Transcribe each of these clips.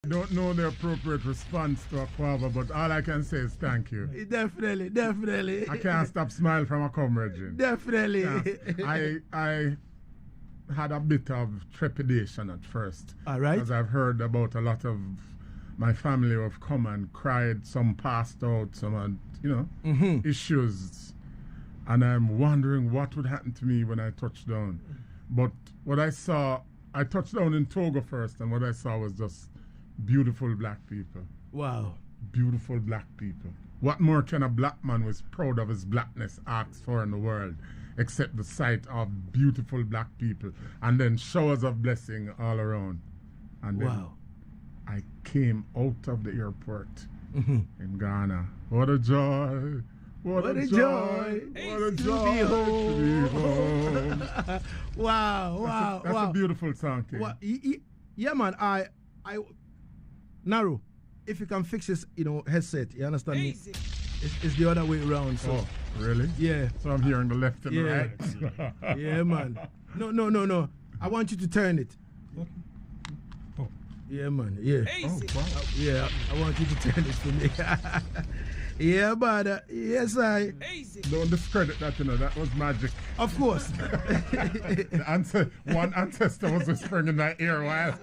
I don't know the appropriate response to a quava, but all I can say is thank you. Definitely. I can't stop smiling from a comrade. Definitely. I had a bit of trepidation at first. All right. Because I've heard about a lot of my family who have come and cried, some passed out, some had, issues. And I'm wondering what would happen to me when I touched down. But what I saw, I touched down in Togo first, and what I saw was just beautiful black people. Wow. Beautiful black people. What more can a black man who is proud of his blackness ask for in the world, except the sight of beautiful black people, and then showers of blessing all around. And then I came out of the airport in Ghana. What a joy! What a joy! What a joy to be home! Wow! That's a beautiful song, King. Yeah, man. I Naru, if you can fix this, headset, you understand me? It's the other way around. So. Oh, really? Yeah. So I'm hearing the left and the right. Yeah, man. No. I want you to turn it. Oh. Yeah, man. Yeah. Oh, wow. Yeah, I want you to turn it for me. Yeah, but yes, I. Don't discredit that, that was magic. Of course. One ancestor was whispering in my ear while.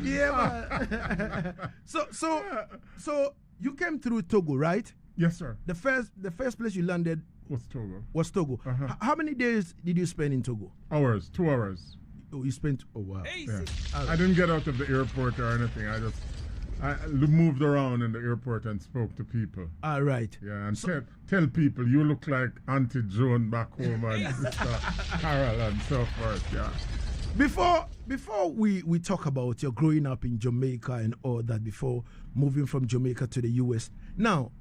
Yeah, man. So you came through Togo, right? Yes, sir. The first place you landed was Togo. Uh-huh. How many days did you spend in Togo? 2 hours. Oh, you spent. Oh, wow. Yeah. I didn't get out of the airport or anything. I moved around in the airport and spoke to people. All right. Yeah, and tell people you look like Auntie Joan back home and Sister Carol and so forth. Yeah. Before we talk about your growing up in Jamaica and all that, before moving from Jamaica to the U.S., now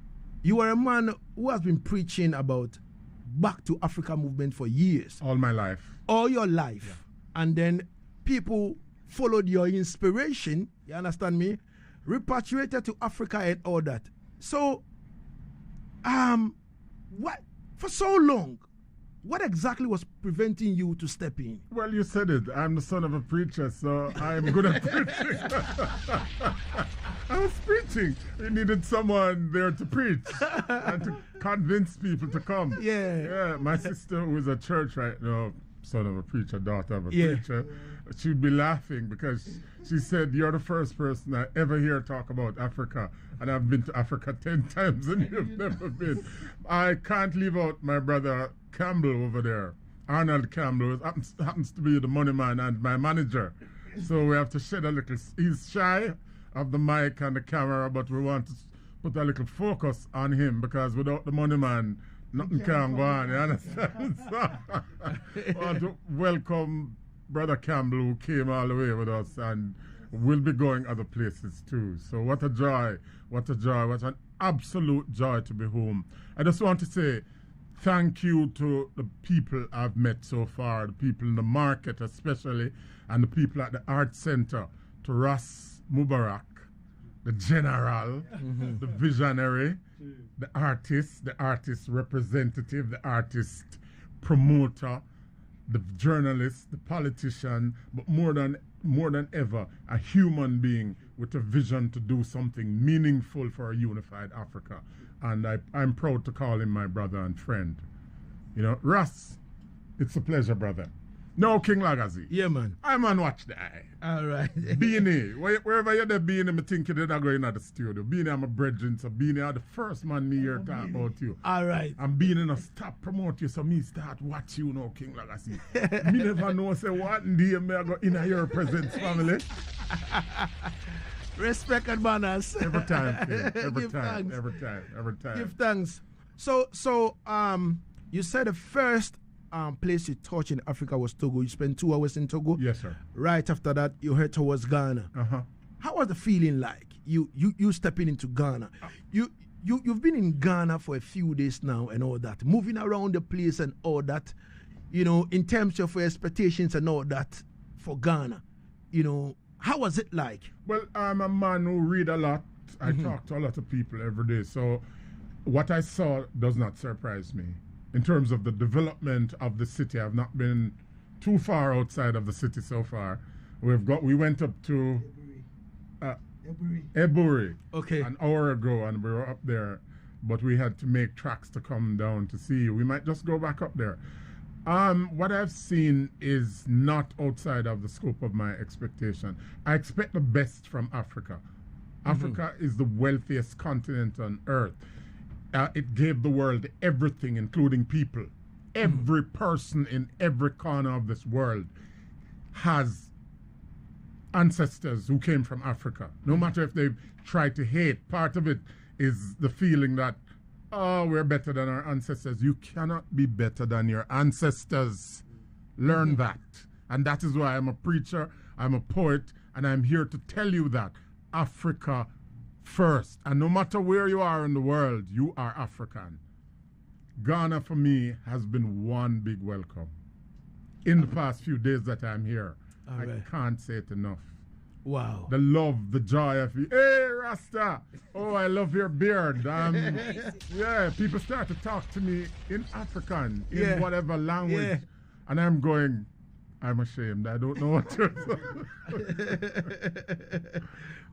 you are a man who has been preaching about Back to Africa movement for years. All my life. All your life. Yeah. And then people followed your inspiration. You understand me? Repatriated to Africa and all that. So, what for so long? What exactly was preventing you to step in? Well, you said it. I'm the son of a preacher, so I'm good at preaching. I was preaching. We needed someone there to preach and to convince people to come. Yeah. My sister, who is at church right now, son of a preacher, daughter of a preacher, she'd be laughing because she said, "You're the first person I ever hear talk about Africa, and I've been to Africa 10 times and you've never been." I can't leave out my brother Campbell over there. Arnold Campbell happens to be the money man and my manager. So we have to shed a little. He's shy of the mic and the camera, but we want to put a little focus on him because without the money man, nothing can go on, you understand? So, I want to welcome Brother Campbell, who came all the way with us, and we'll be going other places too. So what a joy, what an absolute joy to be home. I just want to say thank you to the people I've met so far, the people in the market especially, and the people at the Art Center, to Ras Mubarak, the general, the visionary, the artist representative, the artist promoter, the journalist, the politician, but more than ever, a human being with a vision to do something meaningful for a unified Africa. And I'm proud to call him my brother and friend. Russ, it's a pleasure, brother. No, King Lagazee. Yeah, man. I'm on watch the eye. All right. Beanie, wherever you're there, Beanie, I think you're not going to the studio. Beanie, I'm a brethren, so Beanie, I'm the first man me here talk about you. All right. And Beanie, no stop promote you, so me start watch you now, King Lagazee. Me never know, say, what day me I go in your presence, family. Respect and manners. Every time, King. Every time. Give thanks. So, you said the first place you touched in Africa was Togo. You spent 2 hours in Togo. Yes, sir. Right after that, you head towards Ghana. How was the feeling like? You stepping into Ghana. You've been in Ghana for a few days now and all that, moving around the place and all that. In terms of your expectations and all that for Ghana. How was it like? Well, I'm a man who read a lot. I talk to a lot of people every day. So what I saw does not surprise me. In terms of the development of the city, I've not been too far outside of the city so far. We went up to Eburi an hour ago, and we were up there, but we had to make tracks to come down to see you. We might just go back up there. What I've seen is not outside of the scope of my expectation. I expect the best from Africa. Africa is the wealthiest continent on earth. It gave the world everything, including people. Every person in every corner of this world has ancestors who came from Africa. No matter if they try to hate, part of it is the feeling that, oh, we're better than our ancestors. You cannot be better than your ancestors. Learn that. And that is why I'm a preacher, I'm a poet, and I'm here to tell you that Africa first. And no matter where you are in the world, you are African. Ghana for me has been one big welcome. In the past few days that I'm here, I can't say it enough. Wow. The love, the joy of you. Hey, Rasta! Oh, I love your beard. Yeah, people start to talk to me in African, in whatever language. Yeah. And I'm going, I'm ashamed. I don't know what to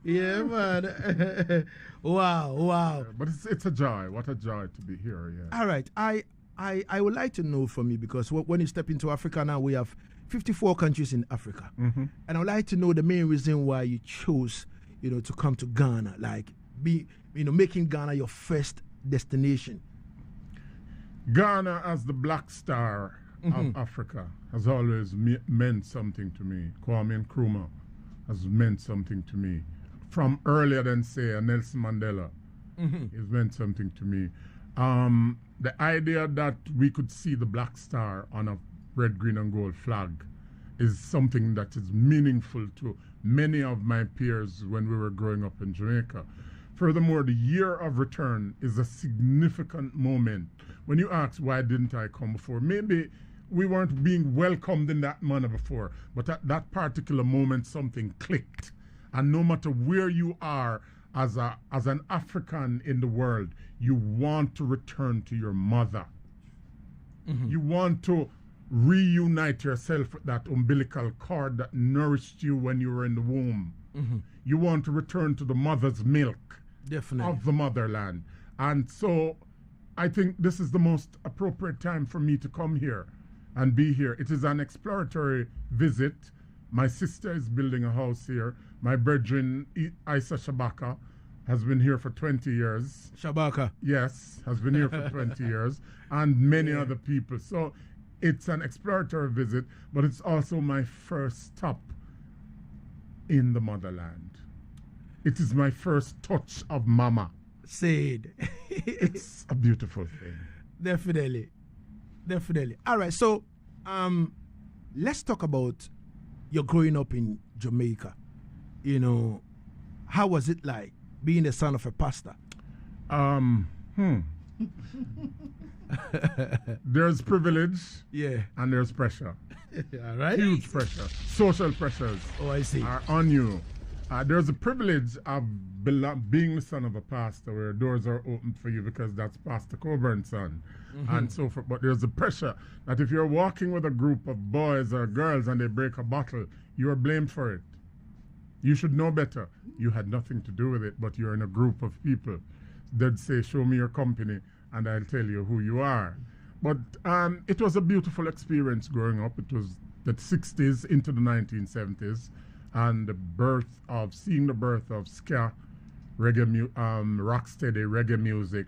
Yeah, man. Wow. But it's a joy. What a joy to be here, yeah. All right. I would like to know from you, because when you step into Africa now, we have 54 countries in Africa. And I would like to know the main reason why you chose, to come to Ghana, like making Ghana your first destination. Ghana as the black star of Africa has always meant something to me. Kwame Nkrumah has meant something to me. From earlier than, say, Nelson Mandela, it's meant something to me. The idea that we could see the black star on a red, green, and gold flag is something that is meaningful to many of my peers when we were growing up in Jamaica. Furthermore, the year of return is a significant moment. When you ask, why didn't I come before? Maybe we weren't being welcomed in that manner before, but at that particular moment, something clicked. And no matter where you are as an African in the world, you want to return to your mother. You want to reunite yourself with that umbilical cord that nourished you when you were in the womb. You want to return to the mother's milk of the motherland. And so I think this is the most appropriate time for me to come here and be here. It is an exploratory visit. My sister is building a house here. My brethren, Isa Shabaka, has been here for 20 years. Shabaka? Yes, has been here for 20 years. And many other people. So it's an exploratory visit, but it's also my first stop in the motherland. It is my first touch of mama. Said. It's a beautiful thing. Definitely. All right, so let's talk about your growing up in Jamaica. How was it like being the son of a pastor? There's privilege, and there's pressure. All right. Huge pressure. Social pressures I see. are on you. There's a privilege of being the son of a pastor, where doors are open for you because that's Pastor Coburn's son, and so forth. But there's a pressure that if you're walking with a group of boys or girls and they break a bottle, you are blamed for it. You should know better. You had nothing to do with it, but you're in a group of people. They'd say, show me your company, and I'll tell you who you are. But it was a beautiful experience growing up. It was the 60s into the 1970s, and seeing the birth of ska, reggae, rocksteady reggae music,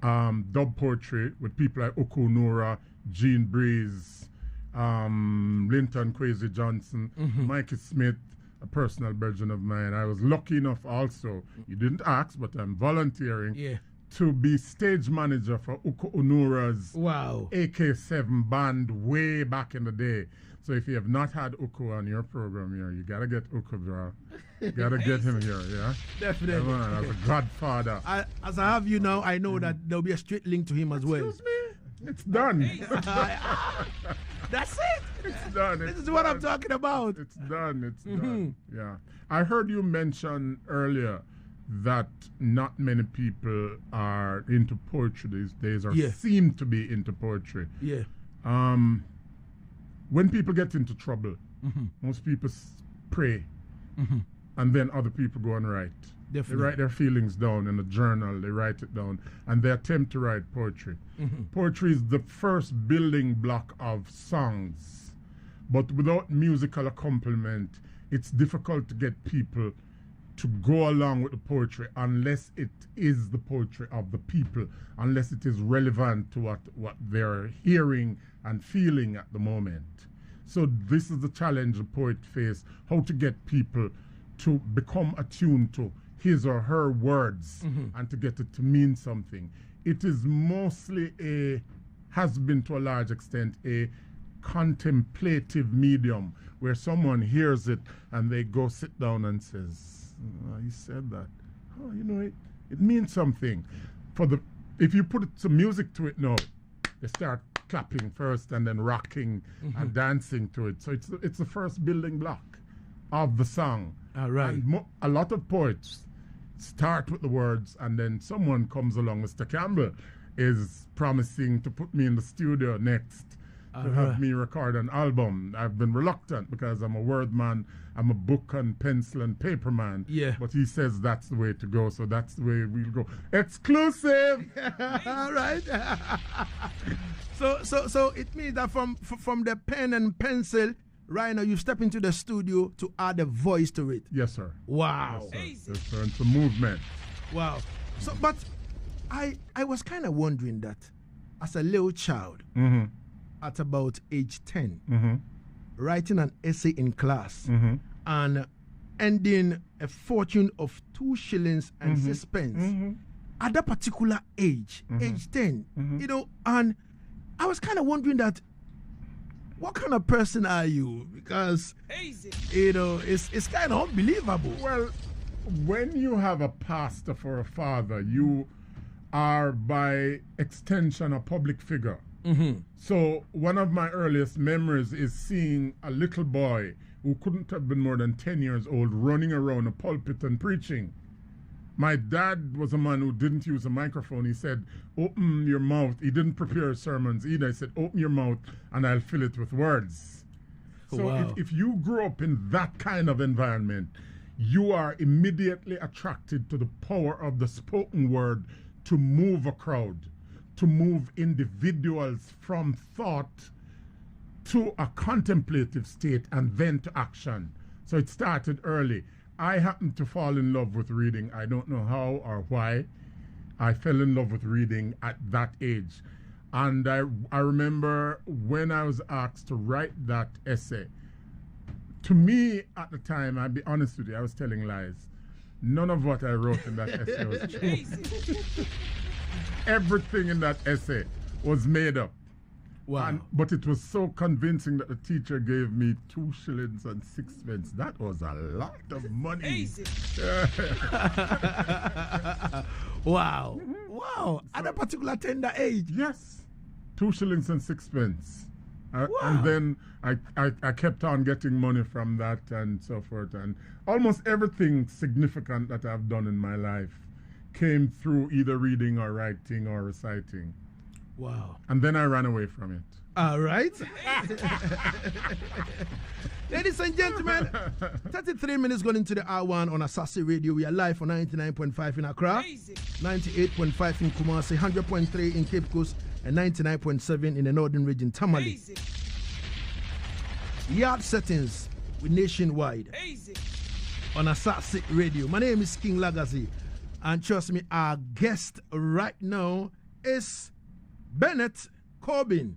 dub poetry with people like Okunura, Gene Breeze, Linton Kwesi Johnson, Mikey Smith, a personal brethren of mine. I was lucky enough also, you didn't ask, but I'm volunteering to be stage manager for Uko Onura's AK7 band way back in the day. So if you have not had Uko on your program here, you gotta get Uko, bro. You gotta get him here, yeah? Definitely. Yeah, man, as a godfather. As I have you now, I know that there'll be a straight link to him as well. Excuse me? It's done. That's it. It's done. This is what I'm talking about. It's done. It's done. Yeah. I heard you mention earlier that not many people are into poetry these days, or seem to be into poetry. Yeah. When people get into trouble, most people pray, and then other people go and write. Definitely. They write their feelings down in a journal, they write it down, and they attempt to write poetry. Poetry is the first building block of songs, but without musical accompaniment, it's difficult to get people to go along with the poetry unless it is the poetry of the people, unless it is relevant to what they're hearing and feeling at the moment. So this is the challenge the poet face, how to get people to become attuned to his or her words and to get it to mean something. It is mostly has been to a large extent a contemplative medium where someone hears it and they go sit down and says, oh, he said that. Oh, you know, it means something. If you put some music to it now, they start clapping first and then rocking and dancing to it. So it's the first building block of the song. All right. And a lot of poets start with the words, and then someone comes along. Mr. Campbell is promising to put me in the studio next to have me record an album. I've been reluctant because I'm a word man. I'm a book and pencil and paper man. Yeah. But he says that's the way to go, so that's the way we'll go. Exclusive! All right. So it means that from the pen and pencil, right now you step into the studio to add a voice to it. Yes, sir. Wow. Yes, sir. Yes, sir. It's a movement. Wow. So, but I was kind of wondering that as a little child, at about age 10, writing an essay in class and ending a fortune of 2 shillings and 6 pence at that particular age, age 10, you know, and I was kind of wondering that, what kind of person are you? Because, you know, it's kind of unbelievable. Well, when you have a pastor for a father, you are by extension a public figure. So one of my earliest memories is seeing a little boy who couldn't have been more than 10 years old running around a pulpit and preaching. My dad was a man who didn't use a microphone. He said, open your mouth. He didn't prepare sermons either. He said, open your mouth and I'll fill it with words. So if you grew up in that kind of environment, you are immediately attracted to the power of the spoken word to move a crowd, to move individuals from thought to a contemplative state and then to action. So it started early. I happened to fall in love with reading. I don't know how or why. I fell in love with reading at that age. And I remember when I was asked to write that essay, to me at the time, I'll be honest with you, I was telling lies. None of what I wrote in that essay was true. Everything in that essay was made up. Wow. But it was so convincing that the teacher gave me 2 shillings and 6 pence. That was a lot of money. Wow. Wow. At a particular tender age. Yes. 2 shillings and 6 pence. Wow. And then I kept on getting money from that and so forth. And almost everything significant that I've done in my life came through either reading or writing or reciting. Wow. And then I ran away from it. All right. Ladies and gentlemen, 33 minutes going into the hour 1 on Asaase Radio. We are live on 99.5 in Accra, 98.5 in Kumasi, 100.3 in Cape Coast, and 99.7 in the northern region, Tamale. Yaad Settingz with Nationwide on Asaase Radio. My name is King Lagazee, and trust me, our guest right now is Burnett Coburn.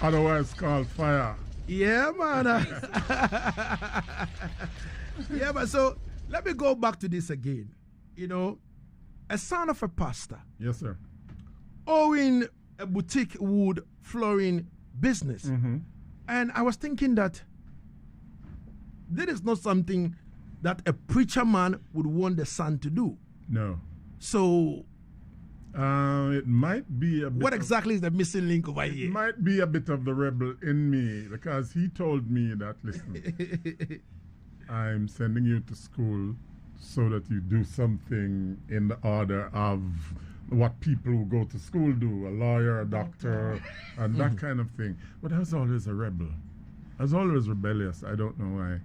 Otherwise called Fire. Yeah, man. Yeah, but so let me go back to this again. You know, a son of a pastor. Yes, sir. Owning a boutique wood flooring business. And I was thinking that this is not something that a preacher man would want the son to do. No. So it might be a bit. What exactly is the missing link over here? It might be a bit of the rebel in me, because he told me that, listen, I'm sending you to school so that you do something in the order of what people who go to school do, a lawyer, a doctor, and that kind of thing. But I was always a rebel. I was always rebellious. I don't know why.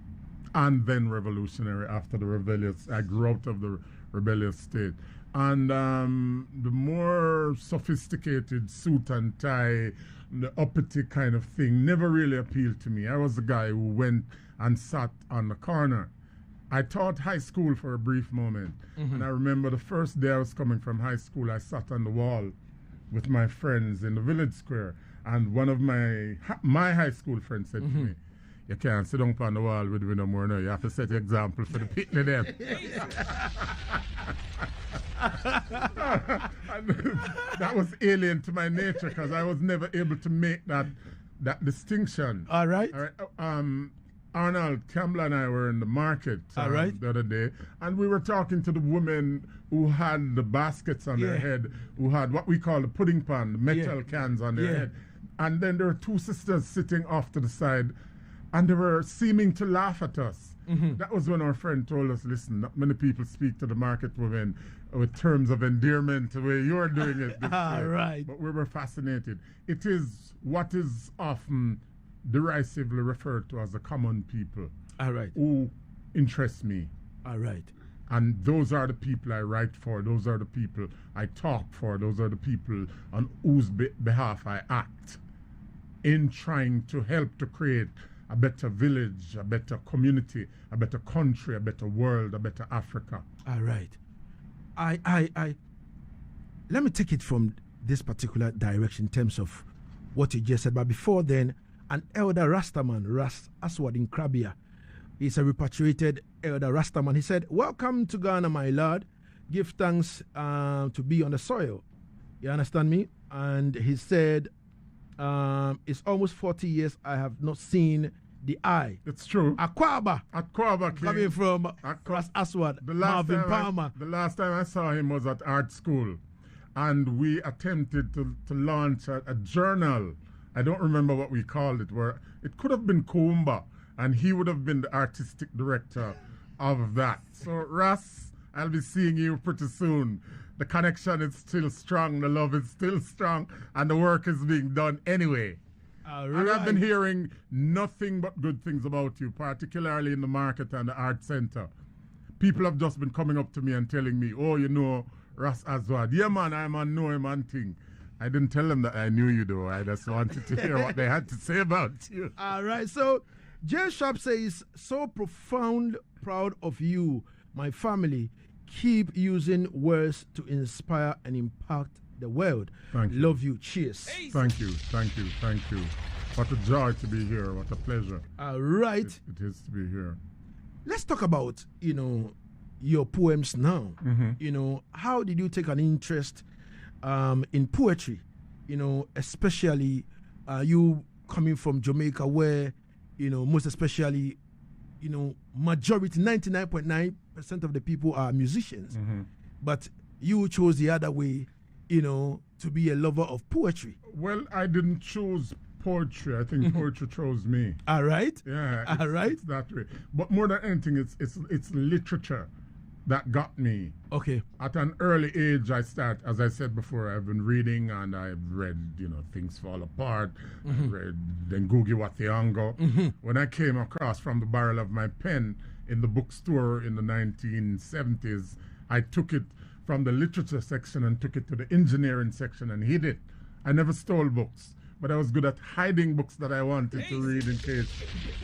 And then revolutionary after the rebellious. I grew out of the rebellious state. And the more sophisticated suit and tie, the uppity kind of thing never really appealed to me. I was the guy who went and sat on the corner. I taught high school for a brief moment. And I remember the first day I was coming from high school, I sat on the wall with my friends in the village square. And one of my high school friends said to me, "You can't sit down on the wall with me no more now. You have to set the example for the people them." That was alien to my nature because I was never able to make that distinction. All right. Arnold Campbell and I were in the market the other day, and we were talking to the women who had the baskets on their head, who had what we call the pudding pan, the metal cans on their head. And then there were two sisters sitting off to the side, and they were seeming to laugh at us. That was when our friend told us, "Listen, not many people speak to the market women with terms of endearment the way you're doing it." Right. But we were fascinated. It is what is often derisively referred to as the common people. All right. Who interest me. All right. And those are the people I write for. Those are the people I talk for. Those are the people on whose behalf I act in trying to help to create a better village, a better community, a better country, a better world, a better Africa. All right. I let me take it from this particular direction in terms of what you just said. But before then, an elder Rastaman, Ras Aswad in Krabia, he's a repatriated elder Rastaman. He said, "Welcome to Ghana, my lord. Give thanks to be on the soil." You understand me? And he said, "It's almost 40 years I have not seen the eye." It's true. Akwaba. Coming from Ras Aswad, Marvin Palmer. The last time I saw him was at art school. And we attempted to launch a journal. I don't remember what we called it, where it could have been Kumba, and he would have been the artistic director of that. So, Ras, I'll be seeing you pretty soon. The connection is still strong, the love is still strong, and the work is being done anyway. And I've been hearing nothing but good things about you, particularly in the market and the art center. People have just been coming up to me and telling me, "Oh, you know, Ras Aswad." "Yeah, man, I know him and thing." I didn't tell them that I knew you, though. I just wanted to hear what they had to say about you. All right. So, Jay Sharp says, "So proud of you, my family. Keep using words to inspire and impact the world. Thank you. Love you. Cheers." Thank you. What a joy to be here. What a pleasure. All right. It is to be here. Let's talk about, your poems now. How did you take an interest in poetry? Especially you coming from Jamaica, where, most especially, majority, 99.9% of the people are musicians. But you chose the other way, to be a lover of poetry. Well, I didn't choose poetry. I think poetry chose me. All right. Yeah. All right. It's that way. But more than anything, it's literature that got me. Okay. At an early age, as I said before, I've been reading, and I've read, Things Fall Apart. I've read Ngugi wa Thiong'o. When I came across From the Barrel of My Pen in the bookstore in the 1970s, I took it from the literature section and took it to the engineering section and hid it. I never stole books, but I was good at hiding books that I wanted to read in case.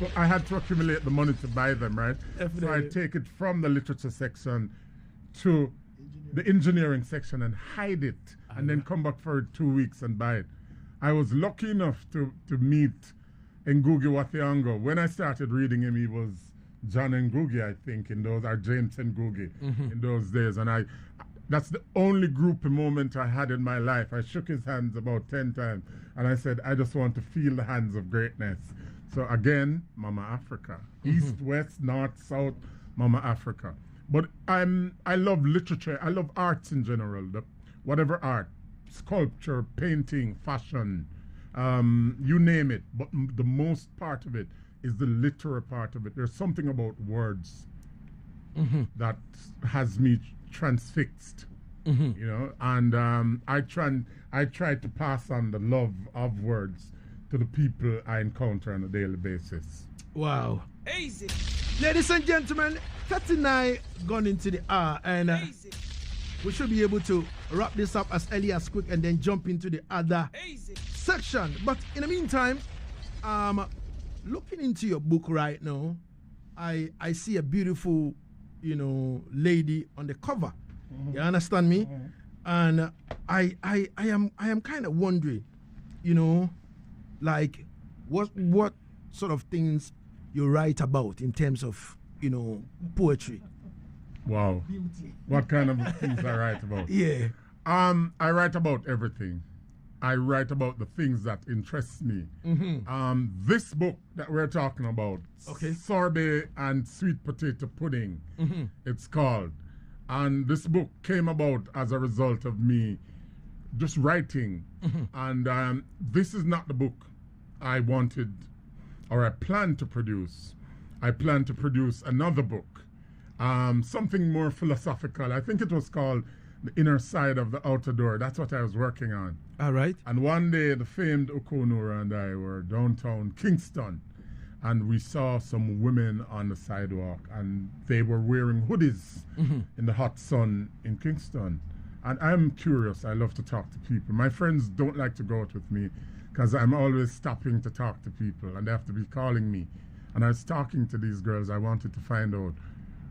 So I had to accumulate the money to buy them, right? Definitely. So I take it from the literature section to the engineering section and hide it, and then come back for 2 weeks and buy it. I was lucky enough to meet Ngugi wa Thiong'o. When I started reading him, he was John Ngugi, I think, or James Ngugi in those days. And that's the only groupie moment I had in my life. I shook his hands about 10 times, and I said, I just want to feel the hands of greatness. So again, Mama Africa. East, West, North, South, Mama Africa. But I love literature. I love arts in general. Whatever art, sculpture, painting, fashion, you name it. But the most part of it is the literary part of it. There's something about words that has me transfixed, and I try to pass on the love of words to the people I encounter on a daily basis. Wow. Easy. Ladies and gentlemen, 39 gone into the hour, and we should be able to wrap this up as early as quick and then jump into the other section. But in the meantime, looking into your book right now, I see a beautiful, lady on the cover. Mm-hmm. You understand me? Mm-hmm. And I am kind of wondering, like what sort of things you write about in terms of, poetry. Wow. Beauty. What kind of things I write about? Yeah. I write about everything. I write about the things that interest me. Mm-hmm. This book that we're talking about, Sorbet and Sweet Potato Pudding, it's called. And this book came about as a result of me just writing. Mm-hmm. And this is not the book I wanted or I planned to produce. I plan to produce another book, something more philosophical. I think it was called The Inner Side of the Outer Door. That's what I was working on. All right. And one day, the famed Okonura and I were downtown Kingston, and we saw some women on the sidewalk, and they were wearing hoodies in the hot sun in Kingston. And I'm curious. I love to talk to people. My friends don't like to go out with me because I'm always stopping to talk to people, and they have to be calling me. And I was talking to these girls. I wanted to find out,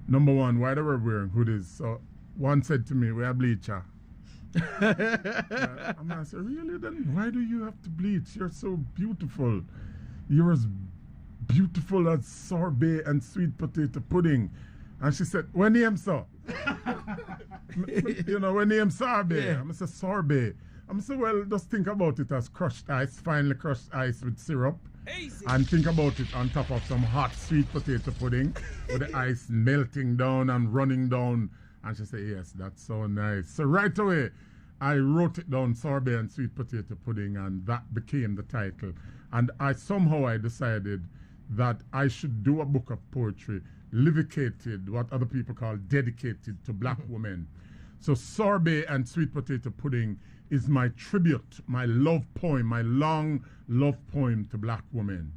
number one, why they were wearing hoodies. So one said to me, "We are bleacher." And I said, "Really? Then why do you have to bleach? You're so beautiful. You're as beautiful as sorbet and sweet potato pudding." And she said, "When name so?" When name sorbet. Yeah. I'm say sorbet. I'm say, well, just think about it as crushed ice, finely crushed ice with syrup. Easy. And think about it on top of some hot sweet potato pudding with the ice melting down and running down. And she said, "Yes, that's so nice." So right away, I wrote it down, sorbet and sweet potato pudding, and that became the title. And I decided that I should do a book of poetry, livicated, what other people call dedicated to black women. So sorbet and sweet potato pudding is my tribute, my love poem, my long love poem to black women.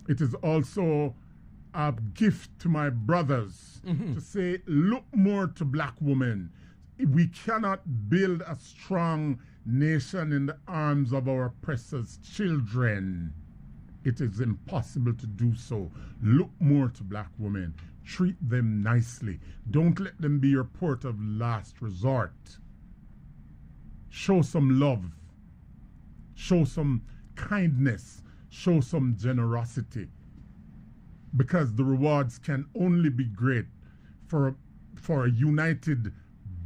It is also a gift to my brothers to say, look more to black women. We cannot build a strong nation in the arms of our oppressors' children. It is impossible to do so. Look more to black women. Treat them nicely. Don't let them be your port of last resort. Show some love. Show some kindness. Show some generosity. Because the rewards can only be great for a united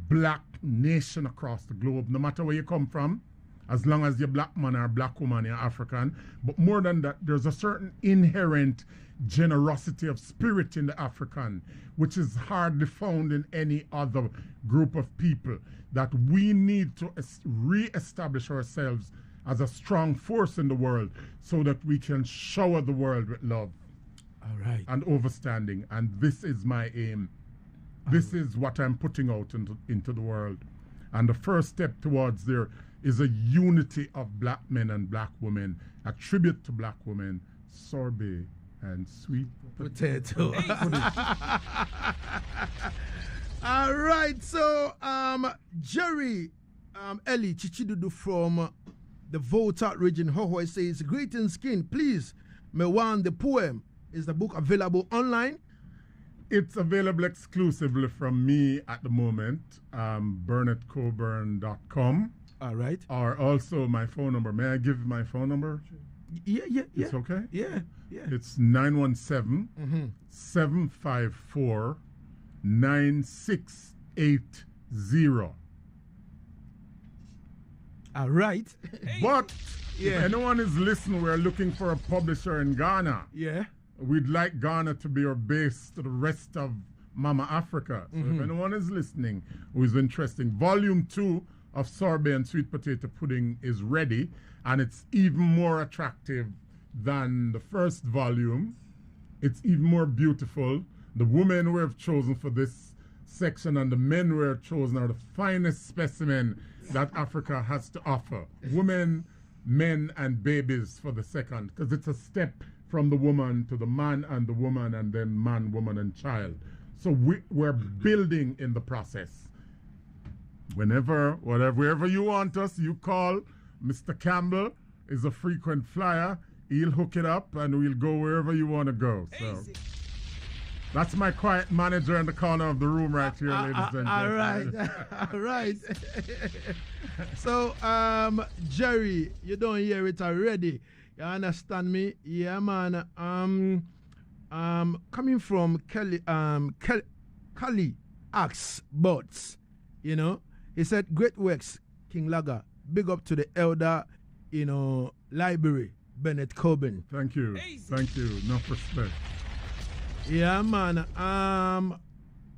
black nation across the globe, no matter where you come from, as long as you're black man or black woman, you're African. But more than that, there's a certain inherent generosity of spirit in the African, which is hardly found in any other group of people, that we need to re-establish ourselves as a strong force in the world so that we can shower the world with love. All right. And overstanding. And this is my aim. This is what I'm putting out into the world. And the first step towards there is a unity of black men and black women, a tribute to black women, sorbet and sweet potato. All right, so Jerry Eli Chichidudu from the Volta region, Hohoi, says, "Greetings, King. Please, me want the poem. Is the book available online?" It's available exclusively from me at the moment, BurnettCoburn.com. All right. Or also my phone number. May I give my phone number? Yeah. It's okay? Yeah. It's 917-754-9680. All right. But if anyone is listening, we're looking for a publisher in Ghana. Yeah. We'd like Ghana to be our base to the rest of Mama Africa. So if anyone is listening who is interested, Volume 2 of Sorbet and Sweet Potato Pudding is ready, and it's even more attractive than the first volume. It's even more beautiful. The women we have chosen for this section and the men we have chosen are the finest specimen that Africa has to offer. Women men and babies for the second, because it's a step from the woman to the man and the woman, and then man, woman, and child. So we're building in the process. Wherever you want us, you call. Mr. Campbell is a frequent flyer. He'll hook it up, and we'll go wherever you want to go. So that's my quiet manager in the corner of the room right here, ladies and gentlemen. All right, all right. So, Jerry, you don't hear it already. You understand me? Yeah, man. Coming from Kelly Axe Bots, you know, he said, great works, King Laga. Big up to the elder, you know, library, Burnett Coburn. Thank you. Thank you. Enough respect. Yeah, man.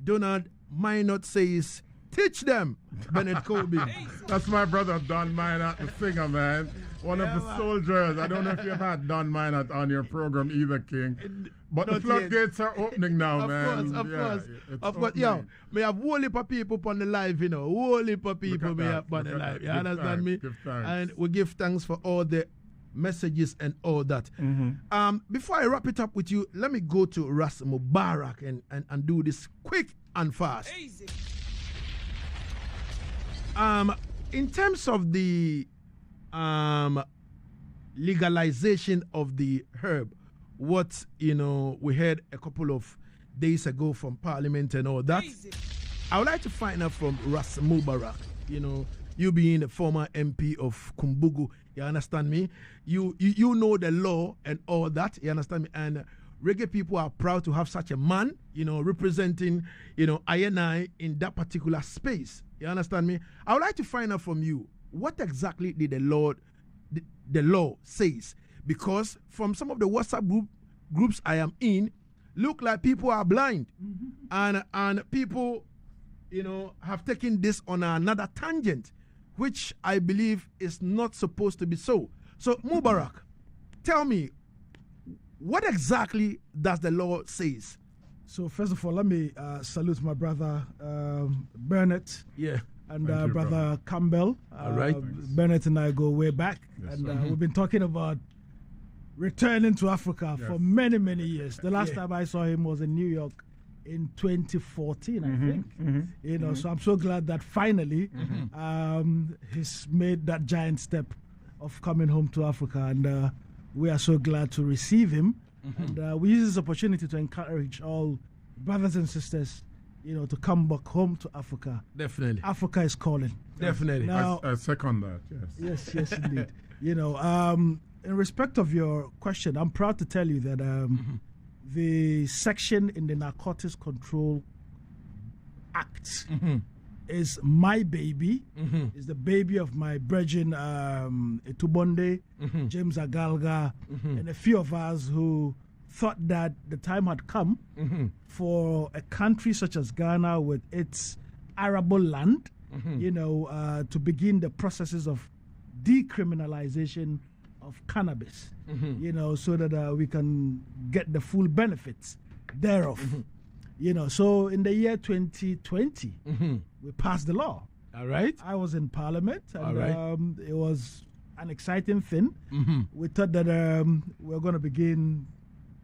Donald Minot says, teach them, Burnett Coburn. That's my brother, Don Minot, the singer, man. One of the soldiers. I don't know if you've had Don Minot on your program either, King. But the floodgates are opening now, man. Of course. Yo, may have whole heap of people on the live, you know. Whole heap of people may have on the live. You understand me? And we give thanks for all the messages and all that. Before I wrap it up with you, let me go to Ras Mubarak and do this quick and fast. Easy. In terms of the legalization of the herb, what, you know, we heard a couple of days ago from Parliament and all that, I would like to find out from Ras Mubarak, you know, you being a former MP of Kumbugu, you understand me? You know the law and all that, you understand me? And reggae people are proud to have such a man, you know, representing, you know, I in that particular space. You understand me? I would like to find out from you, what exactly did the law says? Because from some of the WhatsApp groups I am in, look like people are blind. And people, you know, have taken this on another tangent, which I believe is not supposed to be so. So, Mubarak, tell me, what exactly does the law says? So, first of all, let me salute my brother Burnett. Yeah. And brother Campbell. All right. Burnett and I go way back. Yes, and we've been talking about returning to Africa for many, many years. The last time I saw him was in New York in 2014, I think. You know, so I'm so glad that finally he's made that giant step of coming home to Africa, and we are so glad to receive him. And we use this opportunity to encourage all brothers and sisters, you know, to come back home to Africa. Definitely. Africa is calling. Definitely. Now, I second that, yes, indeed. You know, in respect of your question, I'm proud to tell you that the section in the Narcotics Control Act is my baby, is the baby of my brethren Etubonde, James Agalga, and a few of us who thought that the time had come for a country such as Ghana with its arable land, you know, to begin the processes of decriminalization of cannabis, you know, so that we can get the full benefits thereof. You know, so in the year 2020, we passed the law. All right. I was in Parliament, and it was an exciting thing. We thought that we were going to begin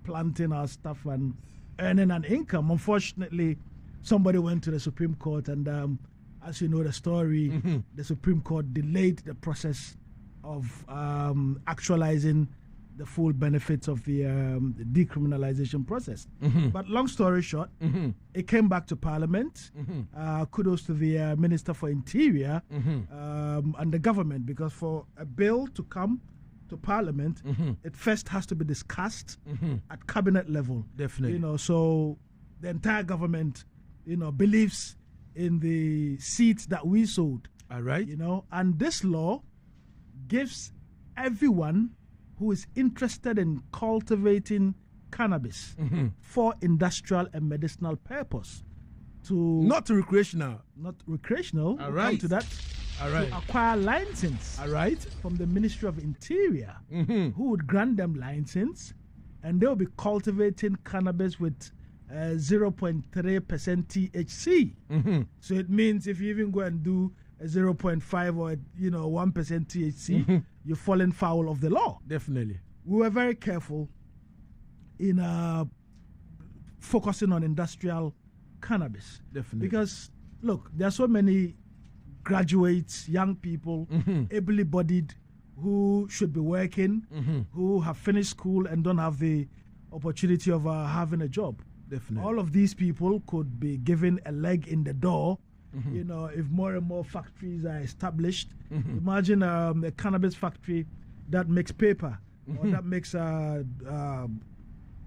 planting our stuff and earning an income. Unfortunately, somebody went to the Supreme Court, and as you know the story, the Supreme Court delayed the process of actualizing the full benefits of the decriminalization process. But long story short, it came back to Parliament. Kudos to the Minister for Interior and the government, because for a bill to come to Parliament, it first has to be discussed at cabinet level. Definitely. You know, so the entire government, you know, believes in the seeds that we sowed. All right. You know, and this law gives everyone who is interested in cultivating cannabis for industrial and medicinal purpose to not recreational. All right. To that. All right. To acquire license. All right. From the Ministry of Interior, who would grant them license, and they'll be cultivating cannabis with 0.3% THC. So it means if you even go and do a 0.5 or 1% THC, you're falling foul of the law. Definitely. We were very careful in focusing on industrial cannabis. Definitely. Because look, there are so many graduates, young people, able-bodied, who should be working, who have finished school and don't have the opportunity of having a job. Definitely. All of these people could be given a leg in the door, if more and more factories are established. Imagine a cannabis factory that makes paper, or that makes oil,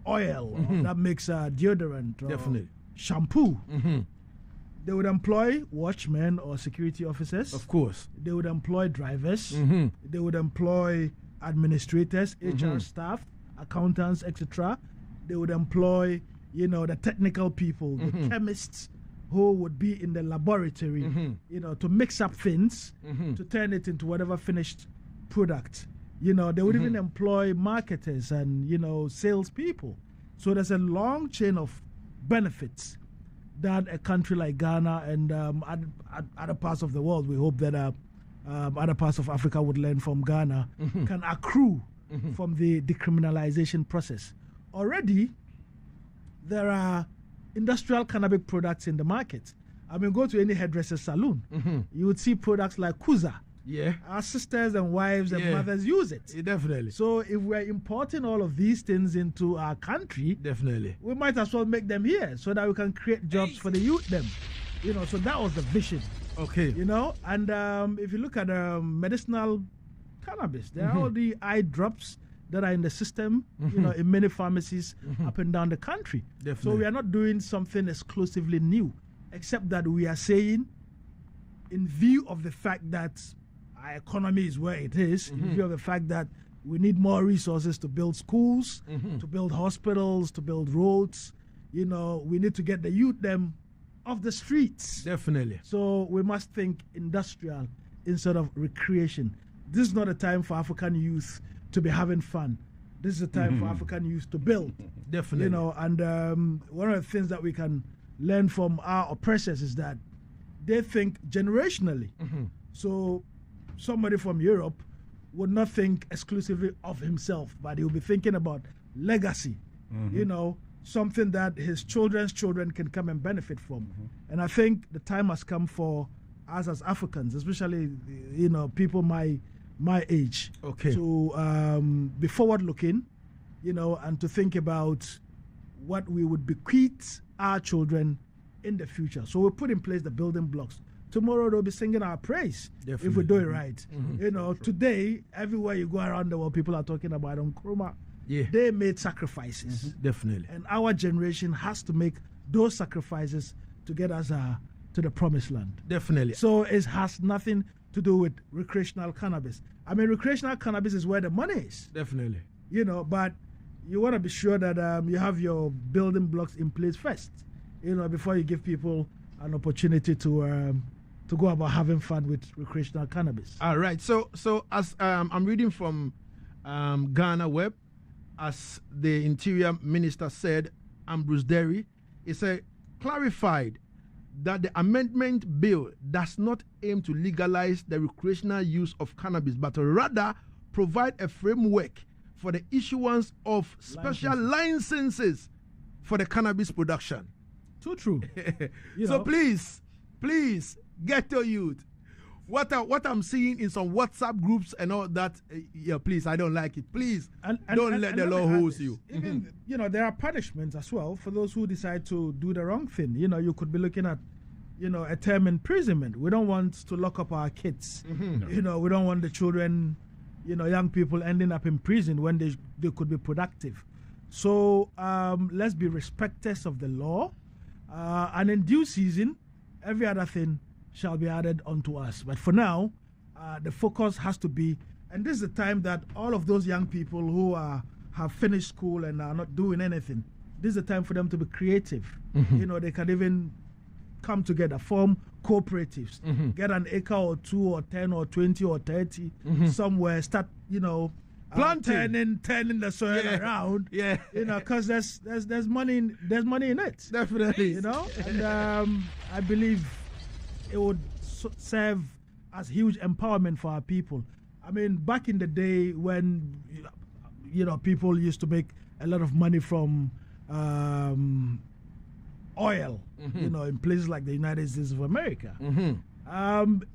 or that makes deodorant, or Definitely. shampoo. They would employ watchmen or security officers. Of course. They would employ drivers. They would employ administrators, HR staff, accountants, etc. They would employ, the technical people, the chemists who would be in the laboratory, to mix up things, to turn it into whatever finished product. They would even employ marketers and, salespeople. So there's a long chain of benefits that a country like Ghana and other parts of the world, we hope that other parts of Africa would learn from Ghana, can accrue from the decriminalization process. Already, there are industrial cannabis products in the market. I mean, go to any hairdresser salon, you would see products like Kuza. Yeah. Our sisters and wives and mothers use it. Yeah, definitely. So if we're importing all of these things into our country, definitely, we might as well make them here so that we can create jobs for the youth them. So that was the vision. Okay. And if you look at medicinal cannabis, there are all the eye drops that are in the system, in many pharmacies up and down the country. Definitely. So we are not doing something exclusively new, except that we are saying, in view of the fact that our economy is where it is, in view of the fact that we need more resources to build schools, to build hospitals, to build roads, we need to get the youth them off the streets. Definitely. So we must think industrial instead of recreation. This is not a time for African youth to be having fun. This is a time for African youth to build. Definitely. And one of the things that we can learn from our oppressors is that they think generationally. So somebody from Europe would not think exclusively of himself, but he'll be thinking about legacy, something that his children's children can come and benefit from. And I think the time has come for us as Africans, especially, people my age, to be forward-looking, and to think about what we would bequeath our children in the future. So we put in place the building blocks. Tomorrow they'll be singing our praise if we do it right. Today, everywhere you go around the world, people are talking about Nkrumah. They made sacrifices. Definitely. And our generation has to make those sacrifices to get us to the promised land. Definitely. So it has nothing to do with recreational cannabis. I mean, recreational cannabis is where the money is. Definitely. But you want to be sure that you have your building blocks in place first, before you give people an opportunity to go about having fun with recreational cannabis. All right. So as I'm reading from Ghana Web, as the Interior Minister said, Ambrose Derry, he said, clarified that the amendment bill does not aim to legalize the recreational use of cannabis, but rather provide a framework for the issuance of special licenses for the cannabis production. Too true. So please, get your youth. What I'm seeing in some WhatsApp groups and all that, please, I don't like it. Please, don't let the law hold you. Even, there are punishments as well for those who decide to do the wrong thing. You could be looking at, a term imprisonment. We don't want to lock up our kids. We don't want the children, young people ending up in prison when they could be productive. So let's be respecters of the law. And in due season, every other thing shall be added unto us. But for now, the focus has to be, and this is the time that all of those young people who have finished school and are not doing anything, this is the time for them to be creative. They can even come together, form cooperatives, get an acre or 2 or 10 or 20 or 30 somewhere, start, planting, turning the soil around, because there's money in it. Definitely. And I believe it would serve as huge empowerment for our people. I mean, back in the day when, people used to make a lot of money from oil, in places like the United States of America.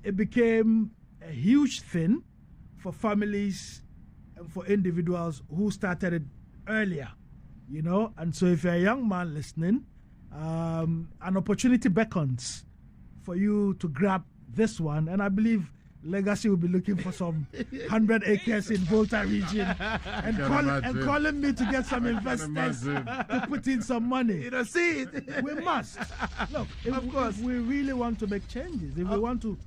It became a huge thing for families and for individuals who started it earlier, and so if you're a young man listening, an opportunity beckons for you to grab this one, and I believe Lagazee will be looking for some 100 acres in Volta region and calling me to get some investors to put in some money. You don't see it. We must. Look, if we really want to make changes, if we want to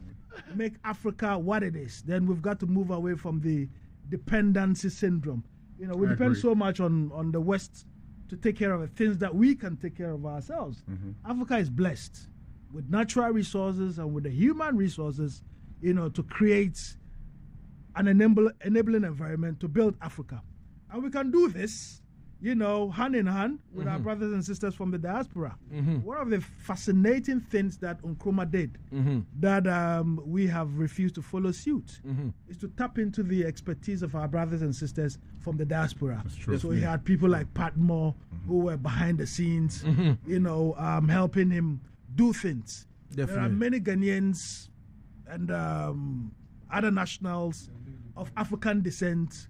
make Africa what it is, then we've got to move away from the dependency syndrome. We depend so much on the West to take care of the things that we can take care of ourselves. Africa is blessed with natural resources and with the human resources, to create an enabling environment to build Africa. And we can do this, hand in hand with our brothers and sisters from the diaspora. One of the fascinating things that Nkrumah did that we have refused to follow suit is to tap into the expertise of our brothers and sisters from the diaspora. So he had people like Pat Moore who were behind the scenes, helping him do things. Definitely. There are many Ghanaians and other nationals of African descent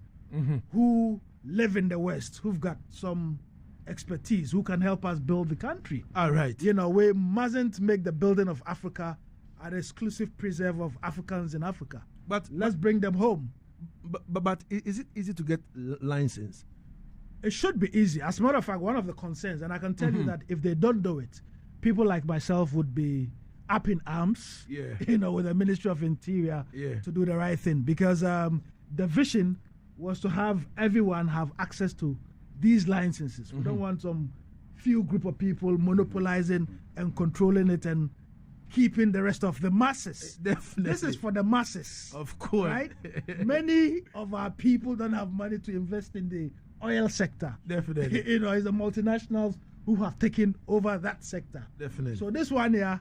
who live in the West, who've got some expertise, who can help us build the country. All right. We mustn't make the building of Africa an exclusive preserve of Africans in Africa. But let's bring them home. But is it easy to get license? It should be easy. As a matter of fact, one of the concerns, and I can tell you that if they don't do it, people like myself would be up in arms, with the Ministry of Interior to do the right thing, because the vision was to have everyone have access to these licenses. We don't want some few group of people monopolizing and controlling it and keeping the rest of the masses. Definitely. This is for the masses. Of course. Right? Many of our people don't have money to invest in the oil sector. Definitely. It's the multinationals who have taken over that sector. Definitely. So this one here,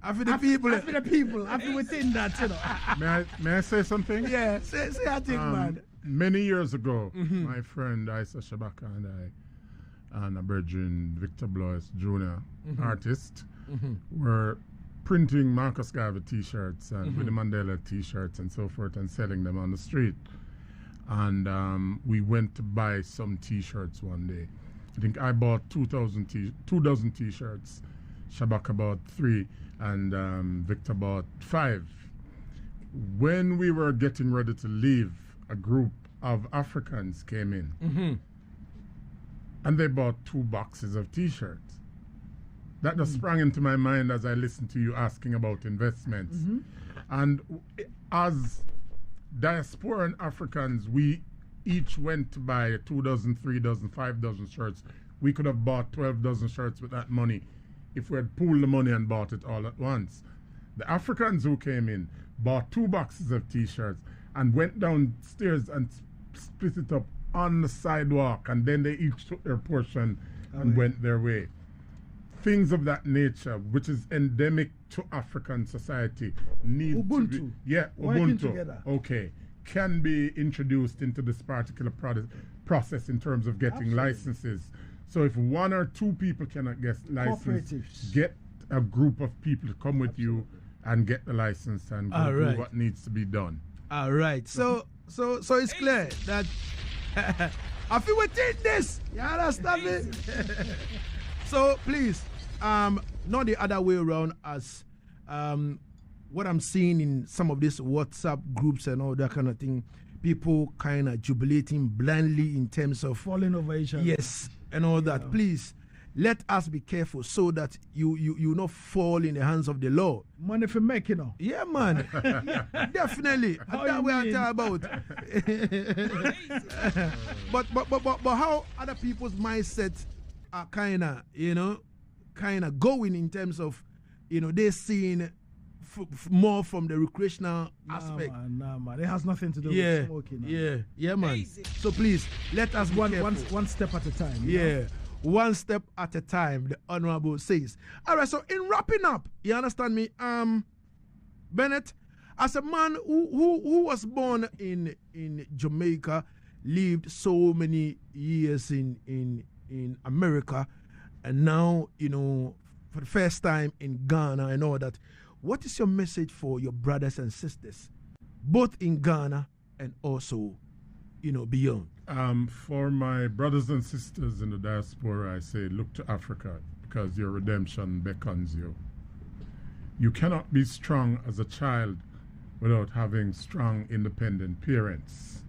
after the people, after within that, May I say something? Yeah, say I think, man. Many years ago, my friend Asaase and and a brethren, Victor Blois Jr., artist, were printing Marcus Garvey t-shirts and Winnie Mandela t-shirts and so forth and selling them on the street. And we went to buy some t-shirts one day. I think I bought 2 dozen t-shirts, Shabaka bought 3, and Victor bought 5. When we were getting ready to leave, a group of Africans came in, and they bought 2 boxes of t-shirts. That just sprang into my mind as I listened to you asking about investments. And as diasporan Africans, we each went to buy 2 dozen, 3 dozen, 5 dozen shirts. We could have bought 12 dozen shirts with that money if we had pooled the money and bought it all at once. The Africans who came in bought 2 boxes of t-shirts and went downstairs and split it up on the sidewalk, and then they each took their portion and went their way. Things of that nature, which is endemic to African society, need Ubuntu. to be, Working Ubuntu, together. okay, can be introduced into this particular process in terms of getting licenses. So if 1 or 2 people cannot get licenses, get a group of people to come with you and get the license and go do what needs to be done. All right. So it's clear that I feel within this. You understand me? So please, not the other way around, as what I'm seeing in some of these WhatsApp groups and all that kind of thing, people kind of jubilating blindly in terms of falling over each other. Yes, and all that. Please, let us be careful so that you not fall in the hands of the law. Money for making, Yeah, man. Definitely. That way I talk about. but how other people's mindsets are kind of going in terms of, they're seeing more from the recreational aspect. Nah, man. It has nothing to do with smoking. Yeah, man. So please, let us one step at a time. Yeah. One step at a time, the Honorable says. All right, so in wrapping up, you understand me? Bennett, As a man who was born in Jamaica, lived so many years in America, and now, you know, for the first time in Ghana and all that, what is your message for your brothers and sisters, both in Ghana and also, you know, beyond? For my brothers and sisters in the diaspora, I say, look to Africa, because your redemption beckons you. You cannot be strong as a child without having strong, independent parents.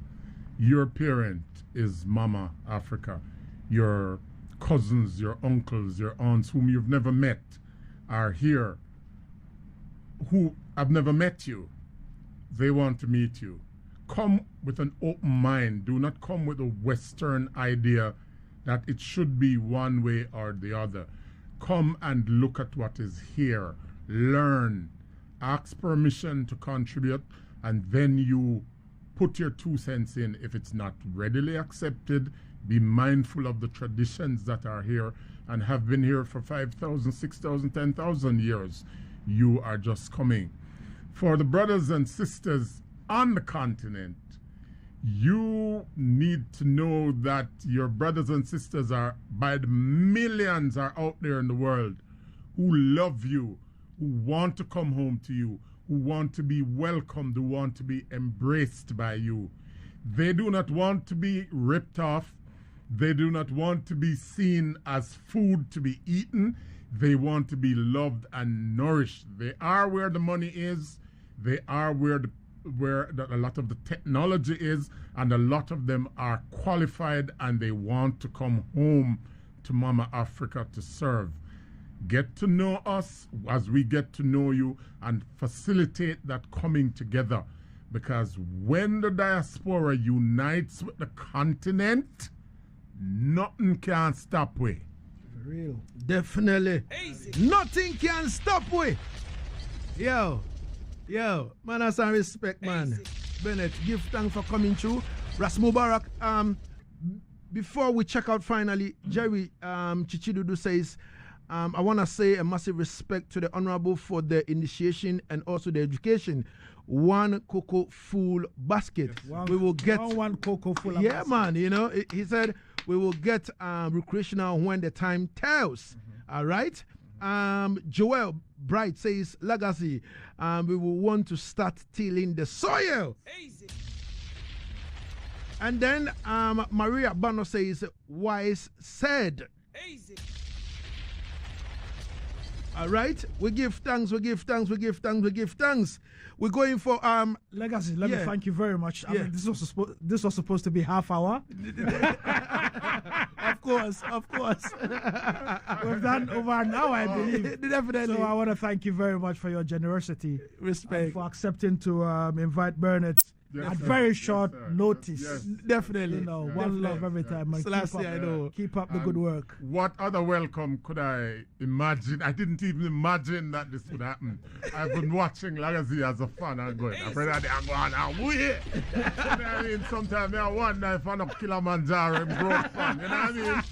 Your parent is Mama Africa. Your cousins, your uncles, your aunts, whom you've never met, are here, who have never met you. They want to meet you. Come with an open mind. Do not come with a Western idea that it should be one way or the other. Come and look at what is here. Learn. Ask permission to contribute, and then you put your 2 cents in. If it's not readily accepted, be mindful of the traditions that are here and have been here for 5,000, 6,000, 10,000 years. You are just coming. For the brothers and sisters on the continent, you need to know that your brothers and sisters are, by the millions, are out there in the world who love you, who want to come home to you, who want to be welcomed, who want to be embraced by you. They do not want to be ripped off. They do not want to be seen as food to be eaten. They want to be loved and nourished. They are where the money is. They are where a lot of the technology is, and a lot of them are qualified, and they want to come home to Mama Africa to serve. Get to know us as we get to know you, and facilitate that coming together, because when the diaspora unites with the continent, nothing can stop we. For real. Definitely. Easy. Nothing can stop we. Yo, man, has some respect, man. Easy. Burnett, give thanks for coming through. Ras Mubarak, before we check out finally, Jerry Chichidudu says, I want to say a massive respect to the Honorable for the initiation and also the education. One cocoa full basket. Yes. We will get one cocoa full. Yeah, man. You know, he said we will get recreational when the time tells. All right. Joel Bright says, Lagazee, we will want to start tilling the soil. Easy. And then Maria Bano says, wise said. Easy. All right, we give thanks. We're going for Lagazee. Let me thank you very much. I mean, this was supposed to be half hour. Of course. We've done over an hour, I believe. Definitely. So I want to thank you very much for your generosity, respect, for accepting to invite Burnett. At very short notice. Yes. Definitely. You know, one love every time. Man. Keep up the good work. What other welcome could I imagine? I didn't even imagine that this would happen. I've been watching Lagazee as a fan and going, I'm going to wait. I mean, sometimes I wonder if I'm not Kilimanjaro and broke fan. You know what I mean?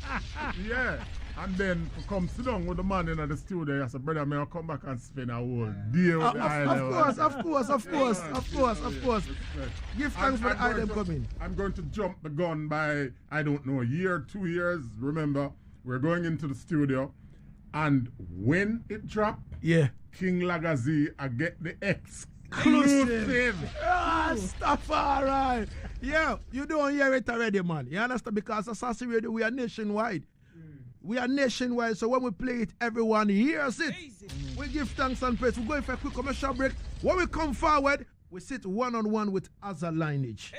Yeah. And then to come sit down with the man in the studio, I said, brother, may I come back and spend a whole day with the island? Of course. Give thanks for the item coming. I'm going to jump the gun by, I don't know, a year, 2 years. Remember, we're going into the studio, and when it dropped, King Lagazee, I get the exclusive. Stuff, all right. Yeah, you don't hear it already, man. You understand? Because Asaase Radio, we are nationwide. We are nationwide, so when we play it, everyone hears it. We give thanks and praise. We're going for a quick commercial break. When we come forward, we sit one-on-one with Azza Lineage.